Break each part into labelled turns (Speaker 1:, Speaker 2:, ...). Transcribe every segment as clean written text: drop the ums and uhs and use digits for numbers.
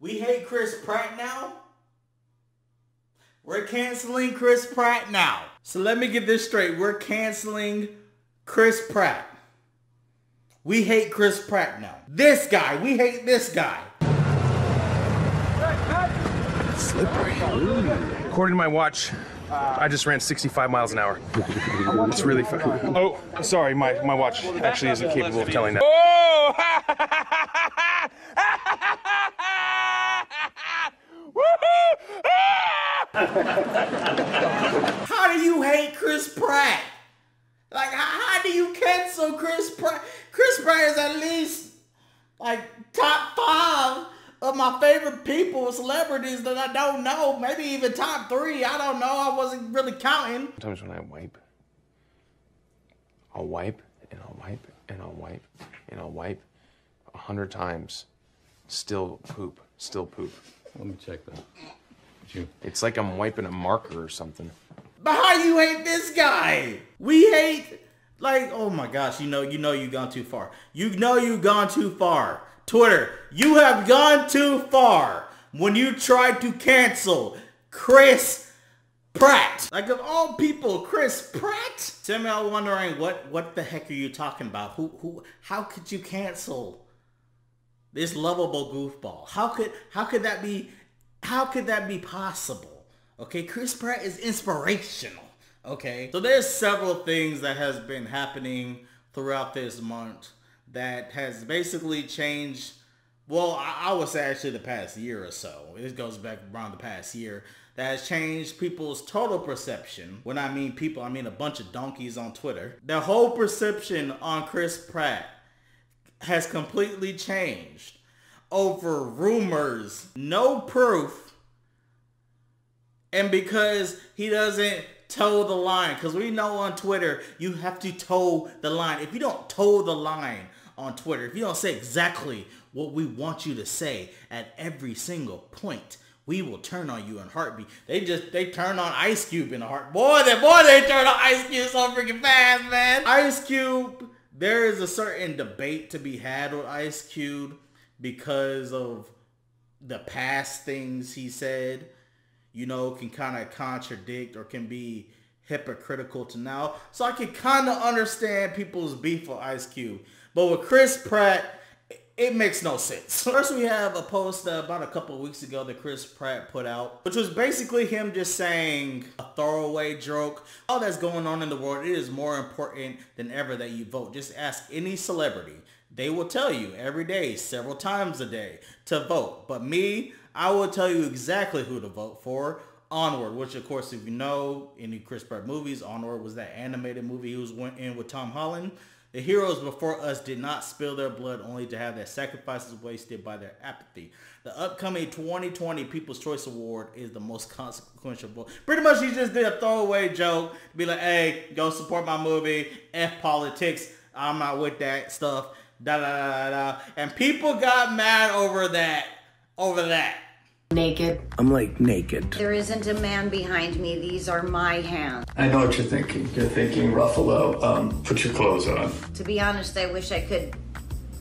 Speaker 1: We hate Chris Pratt now? We're canceling Chris Pratt now. So let me get this straight. We're canceling Chris Pratt. We hate Chris Pratt now. This guy, we hate this guy.
Speaker 2: Slippery. According to my watch, I just ran 65 miles an hour. It's really fast. Oh, sorry, my watch actually isn't capable of telling that. Oh!
Speaker 1: How do you hate Chris Pratt? Like, how do you cancel Chris Pratt? Chris Pratt is at least, like, top 5 of my favorite people, celebrities that I don't know. Maybe even top 3. I don't know. I wasn't really counting.
Speaker 2: Sometimes when I wipe, I'll wipe, and I'll wipe, and I'll wipe, and I'll wipe 100 times. Still poop. Still poop.
Speaker 3: Let me check that.
Speaker 2: It's like I'm wiping a marker or something.
Speaker 1: But how you hate this guy? We hate, like, oh my gosh, you know you've gone too far. You know you've gone too far. Twitter, you have gone too far when you tried to cancel Chris Pratt. Like, of all people, Chris Pratt? Some of y'all wondering, what the heck are you talking about? How could you cancel this lovable goofball? How could that be possible? Okay, Chris Pratt is inspirational. Okay, so there's several things that has been happening throughout this month that has basically changed. Well, I would say actually the past year or so. It goes back around the past year. That has changed people's total perception. When I mean people, I mean a bunch of donkeys on Twitter. The whole perception on Chris Pratt has completely changed over rumors, no proof, and because he doesn't toe the line. Because we know on Twitter, you have to toe the line. If you don't toe the line on Twitter, if you don't say exactly what we want you to say at every single point, we will turn on you in a heartbeat. They turn on Ice Cube in a heart. Boy, they turn on Ice Cube so freaking fast, man. Ice Cube, there is a certain debate to be had with Ice Cube because of the past things he said, you know, can kind of contradict or can be hypocritical to now. So I can kind of understand people's beef with Ice Cube. But with Chris Pratt, it makes no sense. First, we have a post about a couple of weeks ago that Chris Pratt put out, which was basically him just saying a throwaway joke. All that's going on in the world, it is more important than ever that you vote. Just ask any celebrity. They will tell you every day, several times a day, to vote. But me, I will tell you exactly who to vote for. Onward, which of course, if you know any Chris Pratt movies, Onward was that animated movie he went in with Tom Holland. The heroes before us did not spill their blood only to have their sacrifices wasted by their apathy. The upcoming 2020 People's Choice Award is the most consequential vote. Pretty much he just did a throwaway joke to be like, hey, go support my movie, F politics, I'm not with that stuff, da da da da. And people got mad over that.
Speaker 4: Naked.
Speaker 5: I'm like naked.
Speaker 4: There isn't a man behind me. These are my hands.
Speaker 6: I know what you're thinking. You're thinking, Ruffalo, put your clothes on.
Speaker 4: To be honest, I wish I could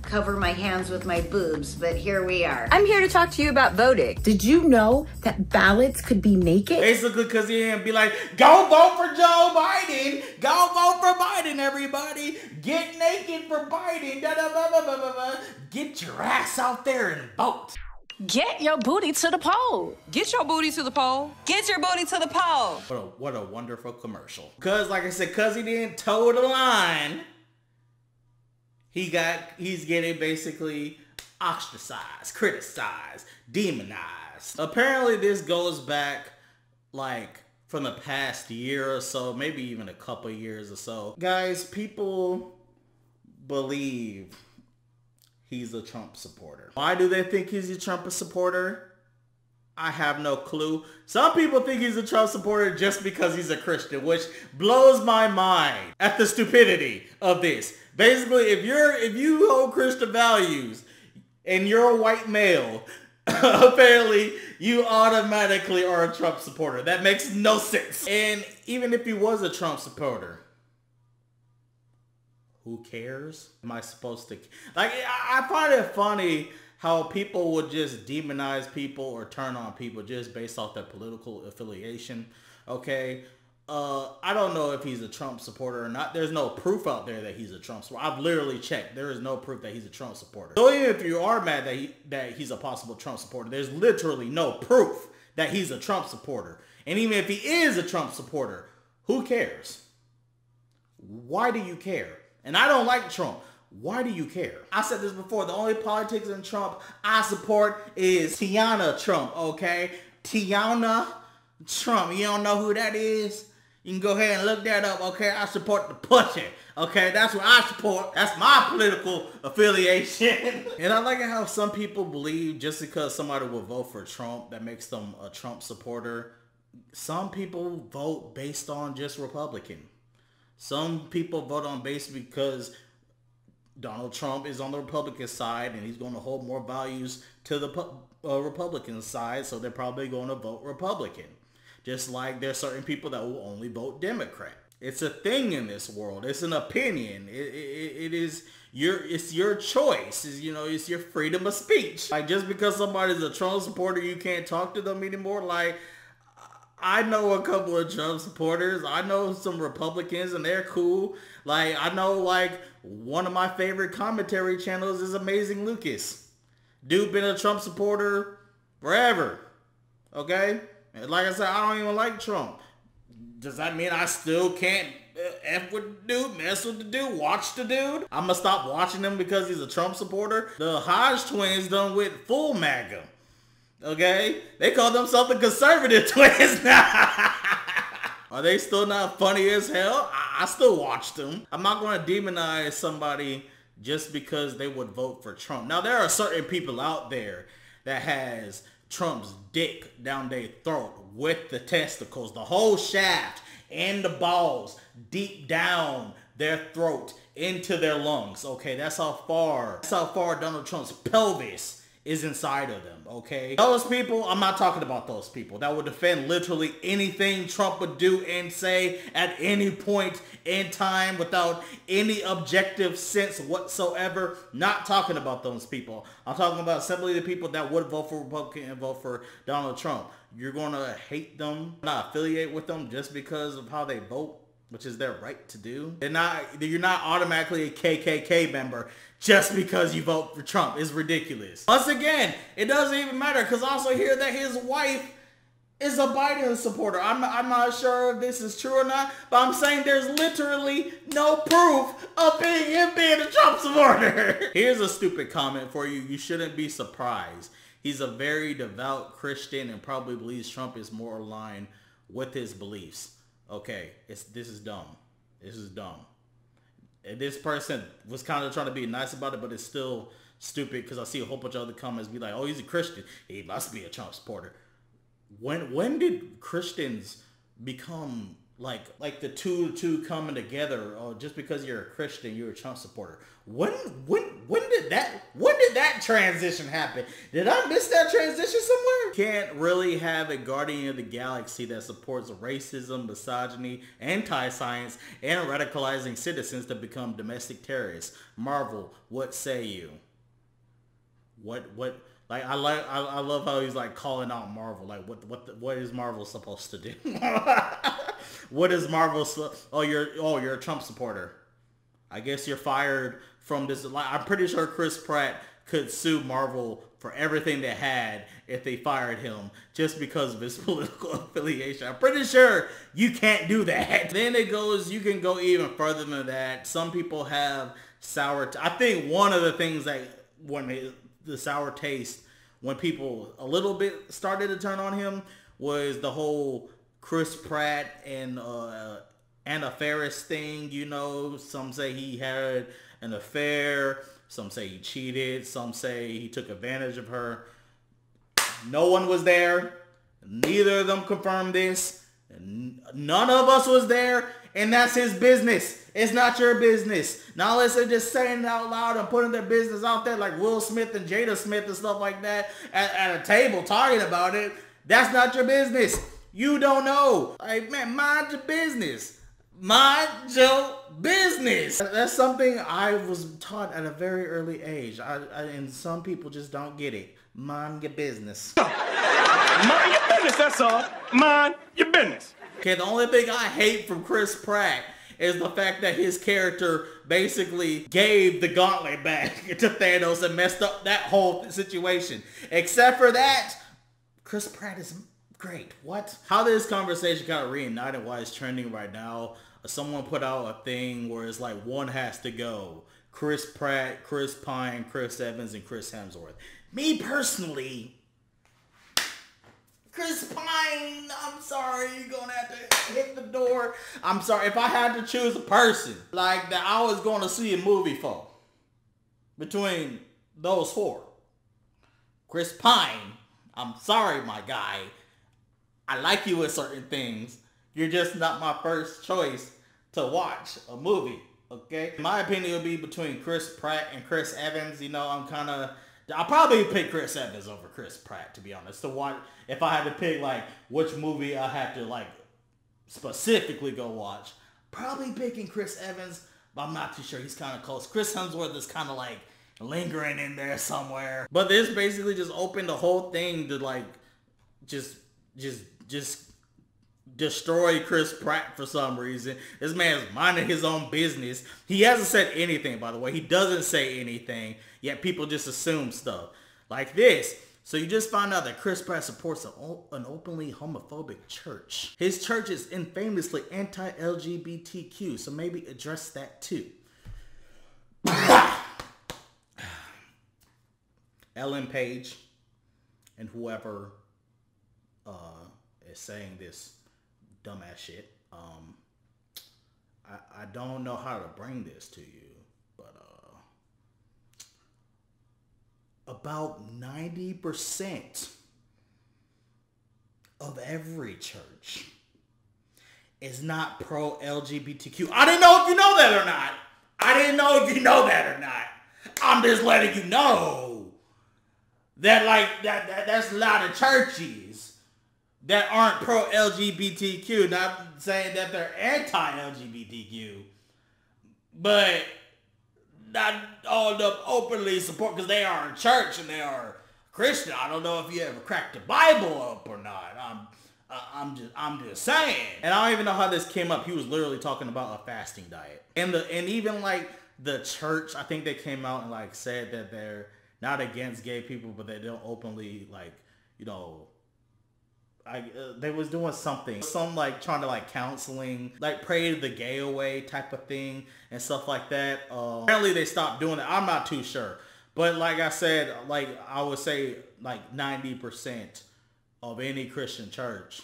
Speaker 4: cover my hands with my boobs, but here we are.
Speaker 7: I'm here to talk to you about voting. Did you know that ballots could be naked?
Speaker 1: Basically, because he didn't be like, go vote for Joe Biden. Go vote for Biden, everybody. Get naked for Biden. Da, da, da, da, da, da, da. Get your ass out there and vote.
Speaker 8: Get your booty to the poll.
Speaker 9: Get your booty to the poll. Get your booty to the poll.
Speaker 1: What a wonderful commercial. Because, like I said, because he didn't toe the line, he's getting basically ostracized, criticized, demonized. Apparently, this goes back, like, from the past year or so, maybe even a couple years or so. Guys, people believe he's a Trump supporter. Why do they think he's a Trump supporter? I have no clue. Some people think he's a Trump supporter just because he's a Christian, which blows my mind at the stupidity of this. Basically, if you hold Christian values and you're a white male, apparently you automatically are a Trump supporter. That makes no sense. And even if he was a Trump supporter, who cares? Am I supposed to? Like, I find it funny how people would just demonize people or turn on people just based off their political affiliation. Okay. I don't know if he's a Trump supporter or not. There's no proof out there that he's a Trump supporter. I've literally checked. There is no proof that he's a Trump supporter. So even if you are mad that he's a possible Trump supporter, there's literally no proof that he's a Trump supporter. And even if he is a Trump supporter, who cares? Why do you care? And I don't like Trump. Why do you care? I said this before. The only politics in Trump I support is Tiana Trump, okay? Tiana Trump. You don't know who that is? You can go ahead and look that up, okay? I support the pussy, okay? That's what I support. That's my political affiliation. And I like how some people believe just because somebody will vote for Trump, that makes them a Trump supporter. Some people vote based on just Republican. Some people vote on base because Donald Trump is on the Republican side and he's going to hold more values to the Republican side, so they're probably going to vote Republican. Just like there's certain people that will only vote Democrat. It's a thing in this world. It's an opinion. It's your choice. It's your freedom of speech. Like, just because somebody's a Trump supporter, you can't talk to them anymore. Like, I know a couple of Trump supporters. I know some Republicans and they're cool. Like, I know, like, one of my favorite commentary channels is Amazing Lucas. Dude been a Trump supporter forever. Okay? And like I said, I don't even like Trump. Does that mean I still can't F with the dude, mess with the dude, watch the dude? I'm gonna stop watching him because he's a Trump supporter? The Hodge twins done went full MAGA. Okay? They call themselves the conservative twins now. Are they still not funny as hell? I still watch them. I'm not going to demonize somebody just because they would vote for Trump. Now, there are certain people out there that has Trump's dick down their throat with the testicles, the whole shaft and the balls deep down their throat into their lungs. Okay, that's how far Donald Trump's pelvis is inside of them, okay? Those people, I'm not talking about those people that would defend literally anything Trump would do and say at any point in time without any objective sense whatsoever. Not talking about those people. I'm talking about simply the people that would vote for Republican and vote for Donald Trump. You're gonna hate them, not affiliate with them just because of how they vote, which is their right to do. You're not automatically a KKK member just because you vote for Trump. It's ridiculous. Once again, it doesn't even matter, because I also hear that his wife is a Biden supporter. I'm not sure if this is true or not, but I'm saying there's literally no proof of him being a Trump supporter. Here's a stupid comment for you. You shouldn't be surprised. He's a very devout Christian and probably believes Trump is more aligned with his beliefs. Okay, this is dumb. This is dumb. And this person was kind of trying to be nice about it, but it's still stupid because I see a whole bunch of other comments be like, oh, he's a Christian. He must be a Trump supporter. When did Christians become like the two coming together? Oh, just because you're a Christian, you're a Trump supporter. When did that transition happen? Did I miss that transition somewhere? Can't really have a Guardian of the Galaxy that supports racism, misogyny, anti-science, and radicalizing citizens to become domestic terrorists. Marvel, what say you? What? Like, I love how he's like calling out Marvel. Like, what is Marvel supposed to do? What is Marvel? Oh, you're a Trump supporter. I guess you're fired from this. I'm pretty sure Chris Pratt could sue Marvel for everything they had if they fired him just because of his political affiliation. I'm pretty sure you can't do that. Then it goes, you can go even further than that. Some people have sour. I think one of the things that the sour taste when people a little bit started to turn on him was the whole Chris Pratt and Anna Faris thing. Some say he had an affair, some say he cheated, some say he took advantage of her. No one was there. Neither of them confirmed this. None of us was there, and that's his business. It's not your business. Now unless they're just saying it out loud and putting their business out there like Will Smith and Jada Smith and stuff like that at a table talking about it. That's not your business. You don't know. Like, man, mind your business. Mind your business. That's something I was taught at a very early age. And some people just don't get it. Mind your business.
Speaker 2: Mind your business, that's all. Mind your business.
Speaker 1: Okay, the only thing I hate from Chris Pratt is the fact that his character basically gave the gauntlet back to Thanos and messed up that whole situation. Except for that, Chris Pratt is great. What? How this conversation got reignited, why it's trending right now. Someone put out a thing where it's like one has to go. Chris Pratt, Chris Pine, Chris Evans, and Chris Hemsworth. Me personally, Chris Pine, I'm sorry, you're gonna have to hit the door. I'm sorry, if I had to choose a person like that I was gonna see a movie for, between those four, Chris Pine, I'm sorry, my guy. I like you with certain things. You're just not my first choice to watch a movie, okay? In my opinion, it would be between Chris Pratt and Chris Evans. You know, I'll probably pick Chris Evans over Chris Pratt, to be honest. To watch, if I had to pick, like, which movie I had to, like, specifically go watch, probably picking Chris Evans, but I'm not too sure. He's kind of close. Chris Hemsworth is kind of, like, lingering in there somewhere. But this basically just opened the whole thing to, like, just destroy Chris Pratt for some reason. This man's minding his own business. He hasn't said anything, by the way. He doesn't say anything, yet people just assume stuff like this. So you just found out that Chris Pratt supports an openly homophobic church. His church is infamously anti-LGBTQ, so maybe address that too. Ellen Page and whoever is saying this dumbass shit. I don't know how to bring this to you, but about 90% of every church is not pro LGBTQ. I didn't know if you know that or not. I didn't know if you know that or not. I'm just letting you know that, like, that's a lot of churches that aren't pro-LGBTQ. Not saying that they're anti-LGBTQ, but not all of them openly support, because they are in church and they are Christian. I don't know if you ever cracked the Bible up or not. I'm just saying. And I don't even know how this came up. He was literally talking about a fasting diet. And even like the church, I think they came out and like said that they're not against gay people, but they don't openly, like, you know, they was doing something, some like trying to like counseling, like pray the gay away type of thing and stuff like that. Apparently they stopped doing that. I'm not too sure, but like I said, like I would say like 90% of any Christian church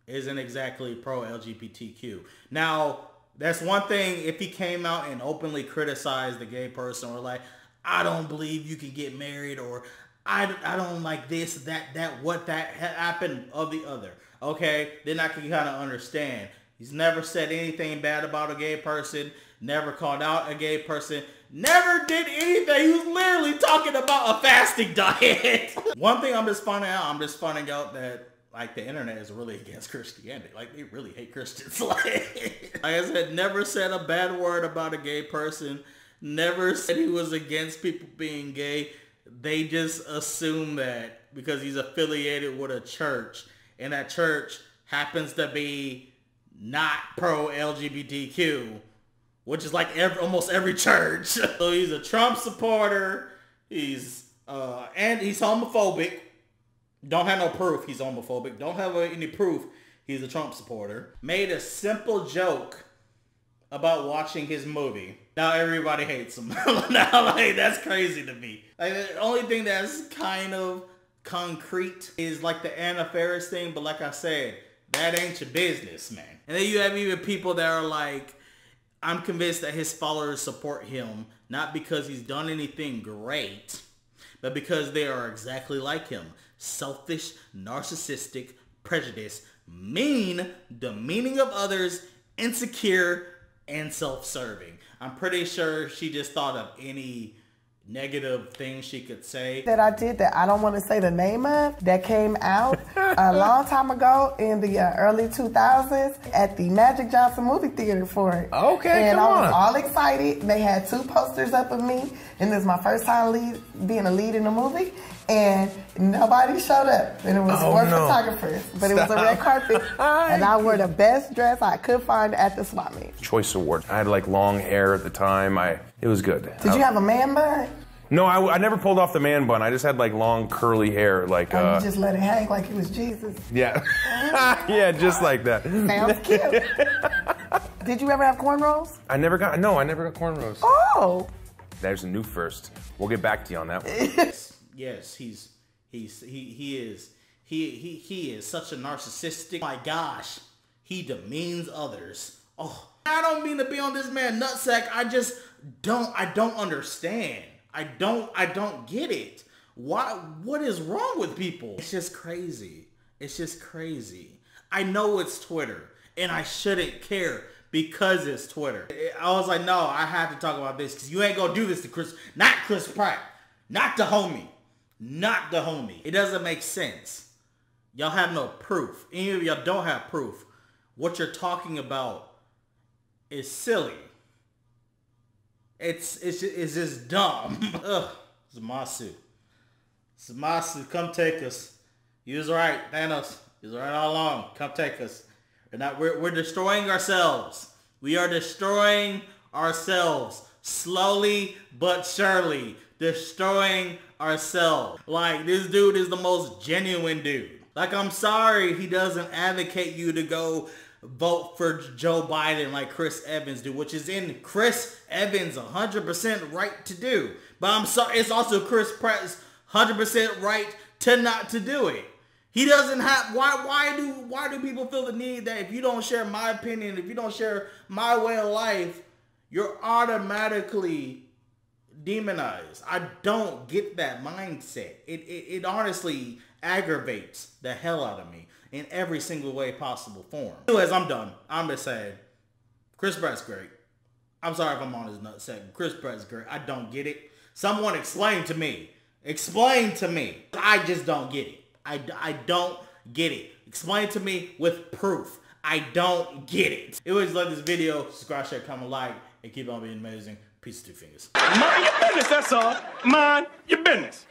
Speaker 1: isn't exactly pro LGBTQ. Now that's one thing if he came out and openly criticized the gay person, or like, I don't believe you can get married, or I don't like this, that happened of the other. Okay, then I can kind of understand. He's never said anything bad about a gay person, never called out a gay person, never did anything. He was literally talking about a fasting diet. One thing I'm just finding out that like the internet is really against Christianity. Like they really hate Christians. Like I said, never said a bad word about a gay person, never said he was against people being gay. They just assume that because he's affiliated with a church and that church happens to be not pro LGBTQ, which is like almost every church. So he's a Trump supporter. He's and he's homophobic. Don't have no proof he's homophobic. Don't have any proof he's a Trump supporter. Made a simple joke about watching his movie. Now everybody hates him. Now, like, that's crazy to me. Like, the only thing that's kind of concrete is like the Anna Faris thing, but like I said, that ain't your business, man. And then you have even people that are like, I'm convinced that his followers support him, not because he's done anything great, but because they are exactly like him. Selfish, narcissistic, prejudiced, mean, demeaning of others, insecure, and self-serving. I'm pretty sure she just thought of any negative things she could say.
Speaker 3: That I did that I don't want to say the name of, that came out a long time ago in the early 2000s at the Magic Johnson movie theater for it.
Speaker 5: Okay,
Speaker 3: and
Speaker 5: come
Speaker 3: I was
Speaker 5: on.
Speaker 3: all excited. They had 2 posters up of me, and this was my first time being a lead in a movie, and nobody showed up. And it was 4 photographers, but it was a red carpet, and I wore the best dress I could find at the swap meet.
Speaker 2: Choice Award. I had like long hair at the time. It was good.
Speaker 3: Did you have a man bun?
Speaker 2: No, I never pulled off the man bun. I just had like long curly hair, like.
Speaker 3: Oh, you just let it hang like it was Jesus.
Speaker 2: Yeah, yeah, just like that.
Speaker 3: Sounds cute. Did you ever have cornrows?
Speaker 2: I never got cornrows.
Speaker 3: Oh.
Speaker 2: There's a new first. We'll get back to you on that one.
Speaker 1: Yes, he is such a narcissistic. My gosh, he demeans others. Oh, I don't mean to be on this man nutsack. I don't understand. I don't get it. What is wrong with people? It's just crazy. It's just crazy. I know it's Twitter, and I shouldn't care because it's Twitter. I was like, no, I have to talk about this because you ain't gonna do this to Chris Pratt, not the homie. It doesn't make sense. Y'all have no proof. Any of y'all don't have proof. What you're talking about is silly. It's just dumb. Ugh, Zamasu, come take us. You was right, Thanos. You was right all along. Come take us. We're destroying ourselves. We are destroying ourselves slowly but surely. Destroying ourselves. Like, this dude is the most genuine dude. Like, I'm sorry he doesn't advocate you to go vote for Joe Biden like Chris Evans do, which is in Chris Evans' 100% right to do. But I'm sorry, it's also Chris Pratt's 100% right to not to do it. He doesn't have, why do people feel the need that if you don't share my opinion, if you don't share my way of life, you're automatically demonized? I don't get that mindset. It honestly aggravates the hell out of me in every single way possible form. Anyways, I'm done. I'm just saying, Chris Pratt's great. I'm sorry if I'm on his nutsack. Chris Pratt's great. I don't get it. Someone explain to me. Explain to me. I just don't get it. I don't get it. Explain to me with proof. I don't get it. Anyways, like this video, subscribe, share, comment, like, and keep on being amazing. Peace, 2 fingers.
Speaker 2: Mind your business, that's all. Mind your business.